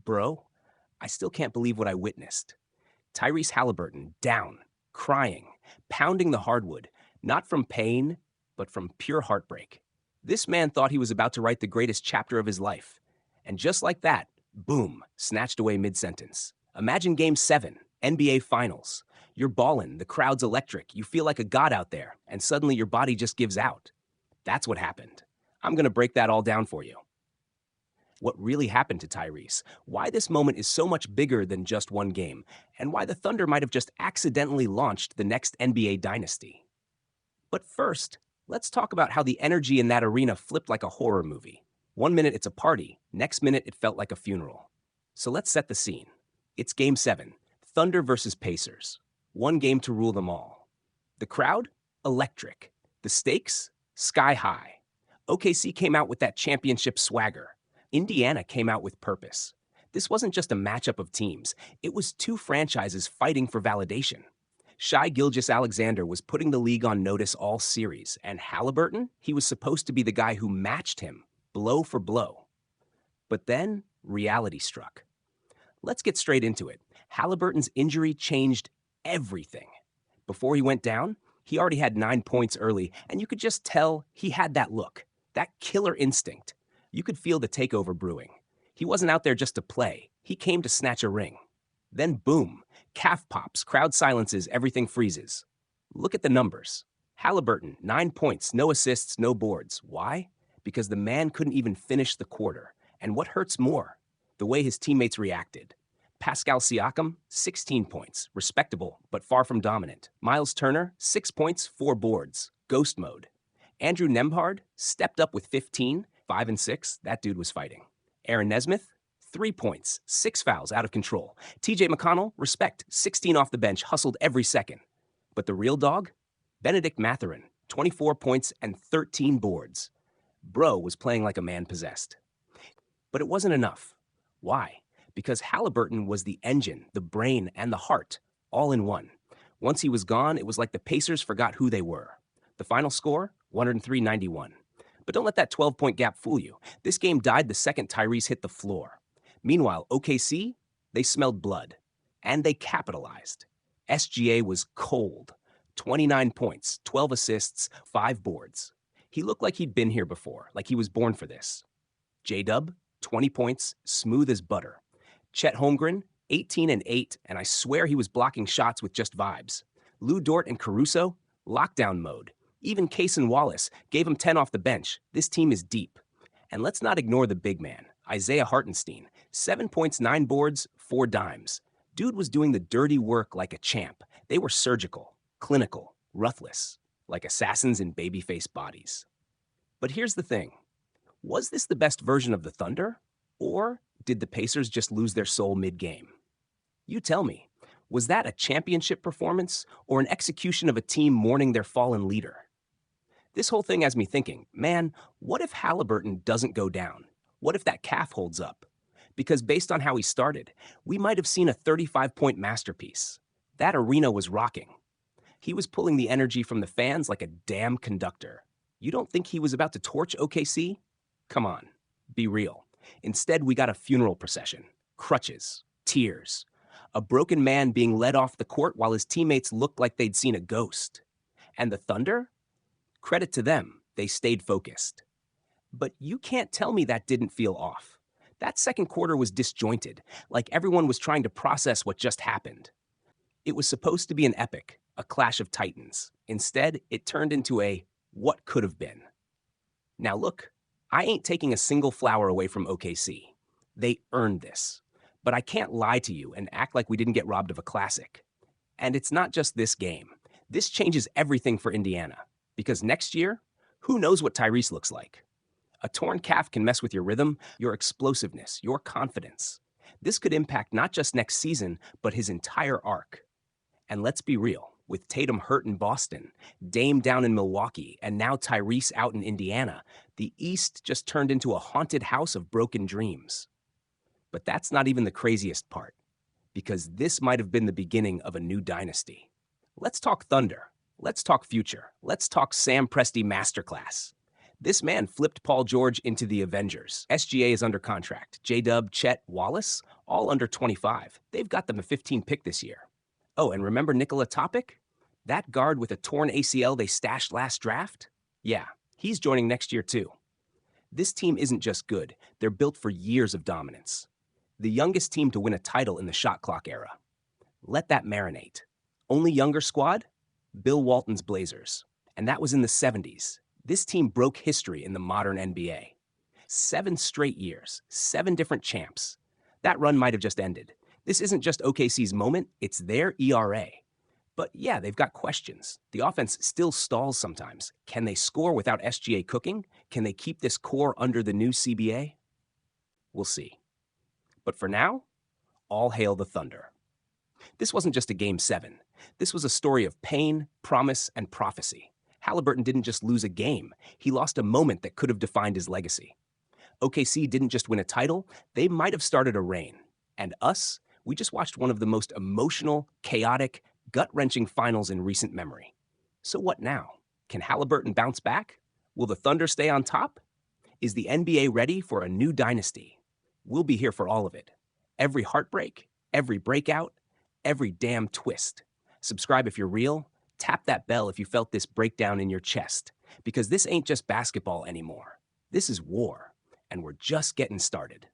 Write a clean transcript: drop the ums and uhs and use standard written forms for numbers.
Bro, I still can't believe what I witnessed. Tyrese Haliburton down, crying, pounding the hardwood, not from pain, but from pure heartbreak. This man thought he was about to write the greatest chapter of his life. And just like that, boom, snatched away mid-sentence. Imagine Game 7, NBA Finals. You're ballin', the crowd's electric, you feel like a god out there, and suddenly your body just gives out. That's what happened. I'm gonna break that all down for you. What really happened to Tyrese, why this moment is so much bigger than just one game, and why the Thunder might have just accidentally launched the next NBA dynasty. But first, let's talk about how the energy in that arena flipped like a horror movie. One minute it's a party, next minute it felt like a funeral. So let's set the scene. It's Game 7, Thunder versus Pacers. One game to rule them all. The crowd? Electric. The stakes? Sky high. OKC came out with that championship swagger. Indiana came out with purpose. This wasn't just a matchup of teams. It was two franchises fighting for validation. Shai Gilgeous-Alexander was putting the league on notice all series, and Haliburton, he was supposed to be the guy who matched him, blow for blow. But then, reality struck. Let's get straight into it. Haliburton's injury changed everything. Before he went down, he already had 9 points early, and you could just tell he had that look, that killer instinct. You could feel the takeover brewing. He wasn't out there just to play. He came to snatch a ring. Then boom, calf pops, crowd silences, everything freezes. Look at the numbers. Haliburton, 9 points, no assists, no boards. Why? Because the man couldn't even finish the quarter. And what hurts more? The way his teammates reacted. Pascal Siakam, 16 points, respectable, but far from dominant. Miles Turner, 6 points, 4 boards, ghost mode. Andrew Nembhard stepped up with 15, 5 and 6, that dude was fighting. Aaron Nesmith, 3 points, 6 fouls, out of control. TJ McConnell, respect, 16 off the bench, hustled every second. But the real dog? Benedict Mathurin, 24 points and 13 boards. Bro was playing like a man possessed. But it wasn't enough. Why? Because Haliburton was the engine, the brain, and the heart, all in one. Once he was gone, it was like the Pacers forgot who they were. The final score, 103-91. But don't let that 12-point gap fool you. This game died the second Tyrese hit the floor. Meanwhile, OKC, they smelled blood. And they capitalized. SGA was cold. 29 points, 12 assists, 5 boards. He looked like he'd been here before, like he was born for this. JDub, 20 points, smooth as butter. Chet Holmgren, 18 and 8, and I swear he was blocking shots with just vibes. Lou Dort and Caruso, lockdown mode. Even Cason Wallace gave him 10 off the bench. This team is deep. And let's not ignore the big man, Isaiah Hartenstein. 7 points, 9 boards, 4 dimes. Dude was doing the dirty work like a champ. They were surgical, clinical, ruthless, like assassins in babyface bodies. But here's the thing. Was this the best version of the Thunder? Or did the Pacers just lose their soul mid-game? You tell me, was that a championship performance or an execution of a team mourning their fallen leader? This whole thing has me thinking, man, what if Haliburton doesn't go down? What if that calf holds up? Because based on how he started, we might have seen a 35-point masterpiece. That arena was rocking. He was pulling the energy from the fans like a damn conductor. You don't think he was about to torch OKC? Come on, be real. Instead, we got a funeral procession, crutches, tears, a broken man being led off the court while his teammates looked like they'd seen a ghost. And the Thunder? Credit to them, they stayed focused. But you can't tell me that didn't feel off. That second quarter was disjointed, like everyone was trying to process what just happened. It was supposed to be an epic, a clash of titans. Instead, it turned into a what could have been. Now look, I ain't taking a single flower away from OKC. They earned this. But I can't lie to you and act like we didn't get robbed of a classic. And it's not just this game. This changes everything for Indiana. Because next year, who knows what Tyrese looks like? A torn calf can mess with your rhythm, your explosiveness, your confidence. This could impact not just next season, but his entire arc. And let's be real, with Tatum hurt in Boston, Dame down in Milwaukee, and now Tyrese out in Indiana, the East just turned into a haunted house of broken dreams. But that's not even the craziest part, because this might have been the beginning of a new dynasty. Let's talk Thunder. Let's talk future. Let's talk Sam Presti masterclass. This man flipped Paul George into the Avengers. SGA is under contract. JDub, Chet, Wallace, all under 25. They've got them a 15 pick this year. Oh, and remember Nikola Topic? That guard with a torn ACL they stashed last draft? Yeah, he's joining next year too. This team isn't just good, they're built for years of dominance. The youngest team to win a title in the shot clock era. Let that marinate. Only younger squad? Bill Walton's Blazers. And that was in the 70s. This team broke history in the modern NBA. 7 straight years, 7 different champs. That run might have just ended. This isn't just OKC's moment, it's their ERA. But yeah, they've got questions. The offense still stalls sometimes. Can they score without SGA cooking? Can they keep this core under the new CBA? We'll see. But for now, all hail the Thunder. This wasn't just a Game 7. This was a story of pain, promise, and prophecy. Haliburton didn't just lose a game. He lost a moment that could have defined his legacy. OKC didn't just win a title, they might have started a reign. And us, we just watched one of the most emotional, chaotic, gut-wrenching finals in recent memory. So what now? Can Haliburton bounce back? Will the Thunder stay on top? Is the NBA ready for a new dynasty? We'll be here for all of it. Every heartbreak, every breakout, every damn twist. Subscribe if you're real. Tap that bell if you felt this breakdown in your chest. Because this ain't just basketball anymore. This is war. And we're just getting started.